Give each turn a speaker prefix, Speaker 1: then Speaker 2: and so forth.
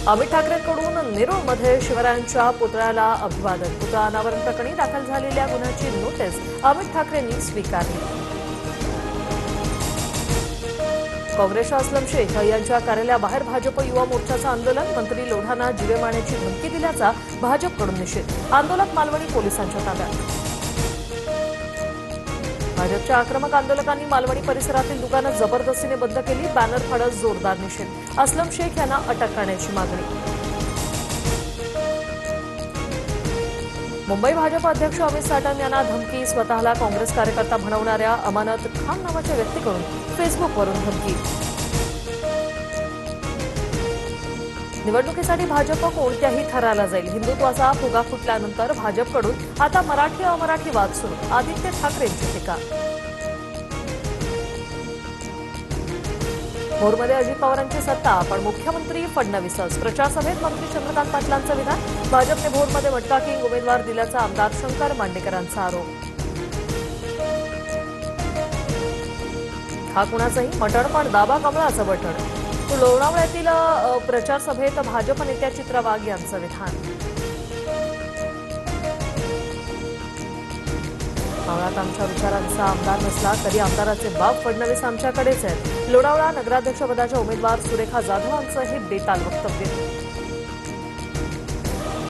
Speaker 1: अमित ठाकरेंकडून नेरूळमध्ये शिवरायांच्या पुतळ्याला अभिवादन. पुतळा अनावरण प्रकरणी दाखल झालेल्या गुन्ह्याची नोटीस अमित ठाकरेंनी स्वीकारली. काँग्रेसच्या अस्लम शेख यांच्या कार्यालयाबाहेर भाजप युवा मोर्चाचं आंदोलन. मंत्री लोढांना जीवे मारण्याची धमकी दिल्याचा भाजपकडून निषेध. आंदोलक मालवणी पोलिसांच्या ताब्यात. भाजपच्या आक्रमक आंदोलकांनी मालवणी परिसरातील दुकानं जबरदस्तीने बंद केली. बॅनर फाडत जोरदार निषेध. अस्लम शेख यांना अटक करण्याची मागणी. मुंबई भाजप अध्यक्ष अमित साटम यांना धमकी. स्वतःला काँग्रेस कार्यकर्ता म्हणवणाऱ्या अमानत खान नावाच्या व्यक्तीकडून फेसबुकवरून धमकी. निवडणुकीसाठी भाजप कोणत्याही थराला जाईल. हिंदुत्वाचा फुगा फुटल्यानंतर भाजपकडून आता मराठी अमराठी वाद सुरू. आदित्य ठाकरेंची टीका. भोरमध्ये अजित पवारांची सत्ता, पण मुख्यमंत्री फडणवीसच. प्रचार सभेत मंत्री चंद्रकांत पाटलांचं विधान. भाजपने भोरमध्ये मटका किंग उमेदवार दिल्याचा आमदार शंकर मांडेकरांचा आरोप. हा कुणाचंही मटण पण दाबा कमळाचं बटण. लोणावळ्यातील प्रचार सभेत भाजप नेत्या चित्रा वाघ यांचं विधान. मावळात आमच्या विचारांचा आमदार नसला तरी आमदाराचे बाप फडणवीस आमच्याकडेच आहेत. लोणावळा नगराध्यक्षपदाच्या उमेदवार सुरेखा जाधव यांचं हे बेताल वक्तव्य.